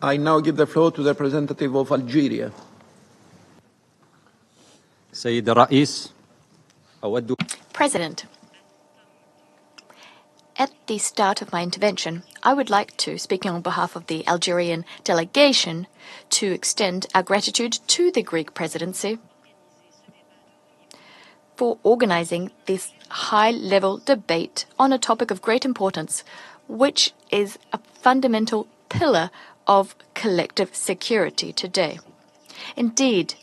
I now give the floor to the representative of Algeria. سيد الرئيس أود President, at the start of my intervention, I would like to, speaking on behalf of the Algerian delegation, to extend our gratitude to the Greek presidency for organizing this high-level debate on a topic of great importance, which is a fundamental pillar of collective security today. Indeed,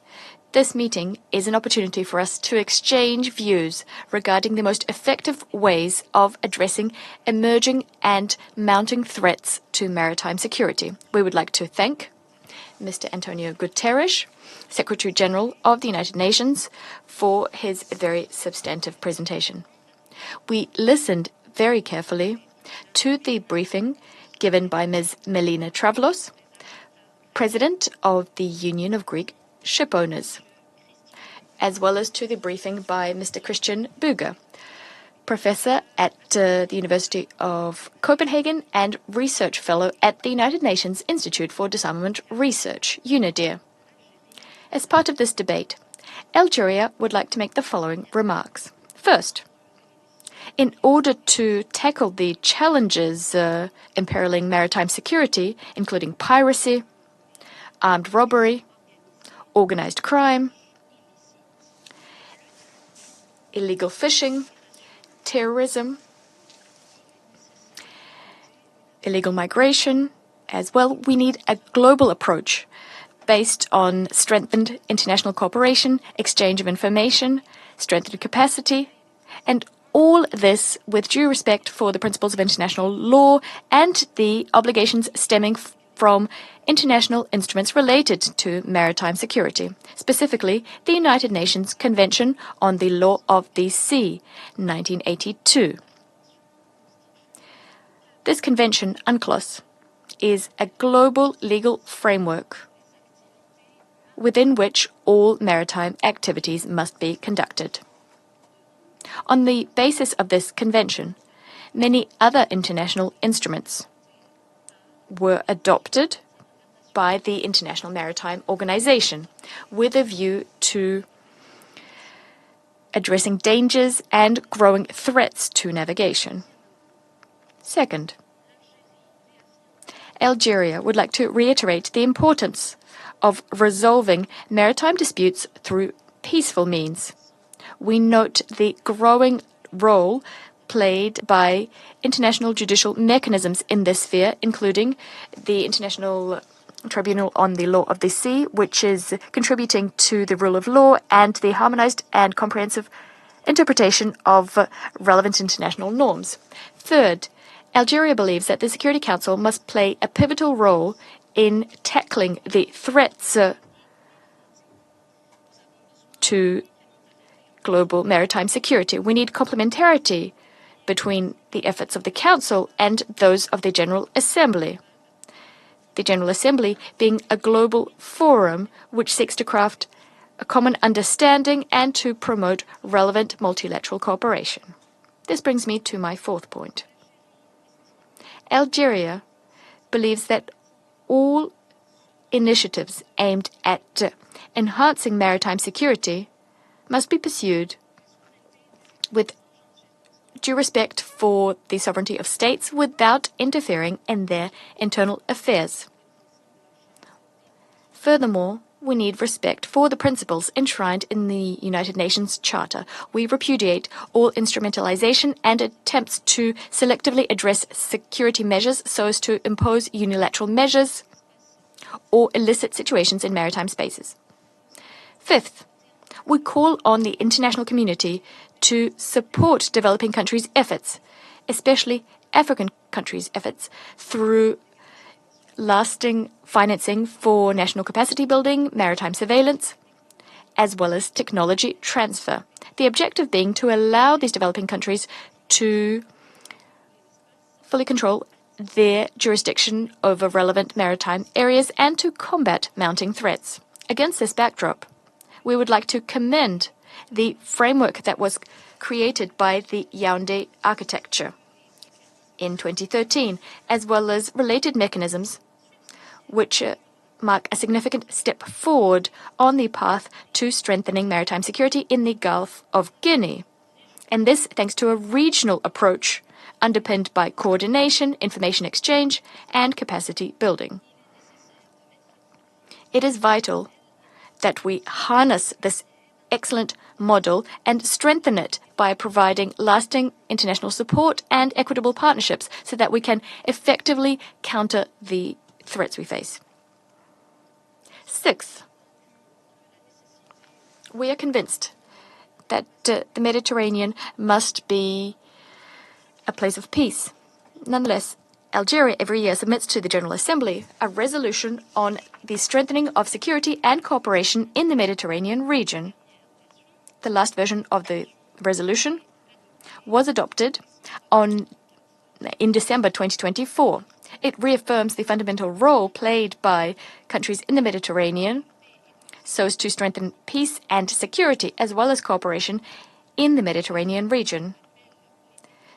this meeting is an opportunity for us to exchange views regarding the most effective ways of addressing emerging and mounting threats to maritime security. We would like to thank Mr. Antonio Guterres, Secretary General of the United Nations, for his very substantive presentation. We listened very carefully to the briefing given by Ms. Melina Travlos, President of the Union of Greek Shipowners, as well as to the briefing by Mr. Christian Buger, Professor at the University of Copenhagen and Research Fellow at the United Nations Institute for Disarmament Research, UNIDIR. As part of this debate, Algeria would like to make the following remarks. First, in order to tackle the challenges imperiling maritime security, including piracy, armed robbery, organized crime, illegal fishing, terrorism, illegal migration, as well, we need a global approach based on strengthened international cooperation, exchange of information, strengthened capacity, and all this with due respect for the principles of international law and the obligations stemming from international instruments related to maritime security, specifically the United Nations Convention on the Law of the Sea, 1982. This convention, UNCLOS, is a global legal framework within which all maritime activities must be conducted. On the basis of this convention, many other international instruments were adopted by the International Maritime Organization with a view to addressing dangers and growing threats to navigation. Second, Algeria would like to reiterate the importance of resolving maritime disputes through peaceful means. We note the growing role played by international judicial mechanisms in this sphere, including the International Tribunal on the Law of the Sea, which is contributing to the rule of law and the harmonized and comprehensive interpretation of relevant international norms. Third, Algeria believes that the Security Council must play a pivotal role in tackling the threats to global maritime security. We need complementarity between the efforts of the Council and those of the General Assembly. The General Assembly being a global forum which seeks to craft a common understanding and to promote relevant multilateral cooperation. This brings me to my fourth point. Algeria believes that all initiatives aimed at enhancing maritime security must be pursued with due respect for the sovereignty of states without interfering in their internal affairs. Furthermore, we need respect for the principles enshrined in the United Nations Charter. We repudiate all instrumentalization and attempts to selectively address security measures so as to impose unilateral measures or illicit situations in maritime spaces. Fifth, we call on the international community to support developing countries' efforts, especially African countries' efforts, through lasting financing for national capacity building, maritime surveillance, as well as technology transfer. The objective being to allow these developing countries to fully control their jurisdiction over relevant maritime areas and to combat mounting threats. Against this backdrop, we would like to commend the framework that was created by the Yaoundé architecture in 2013, as well as related mechanisms which mark a significant step forward on the path to strengthening maritime security in the Gulf of Guinea. And this thanks to a regional approach underpinned by coordination, information exchange, and capacity building. It is vital that we harness this excellent model and strengthen it by providing lasting international support and equitable partnerships so that we can effectively counter the threats we face. Sixth, we are convinced that the Mediterranean must be a place of peace. Nonetheless, Algeria every year submits to the General Assembly a resolution on the strengthening of security and cooperation in the Mediterranean region. The last version of the resolution was adopted in December 2024. It reaffirms the fundamental role played by countries in the Mediterranean so as to strengthen peace and security as well as cooperation in the Mediterranean region.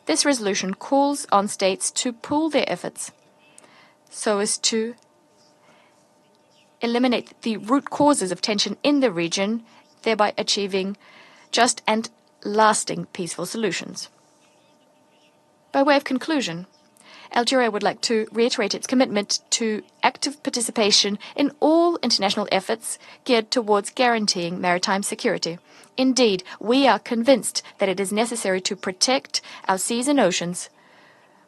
This resolution calls on states to pool their efforts so as to eliminate the root causes of tension in the region, thereby achieving just and lasting peaceful solutions. By way of conclusion, Algeria would like to reiterate its commitment to active participation in all international efforts geared towards guaranteeing maritime security. Indeed, we are convinced that it is necessary to protect our seas and oceans,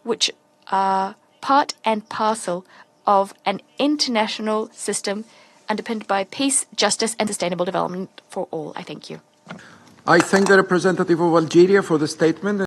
which are part and parcel of an international system underpinned by peace, justice, and sustainable development for all. I thank you. I thank the representative of Algeria for the statement.